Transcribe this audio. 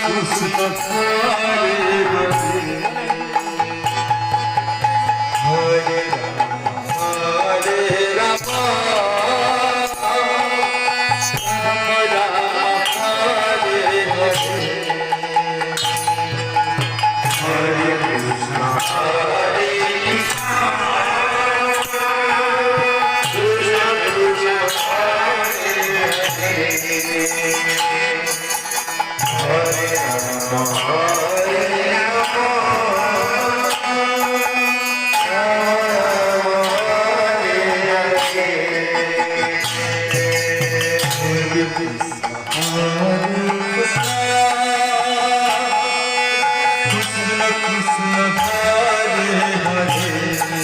Krishna Hare Hare Hare Rama Rama Rama Hare Hare Hare Krishna Hare Krishna Krishna Krishna Hare Hare Krishna Hare Hare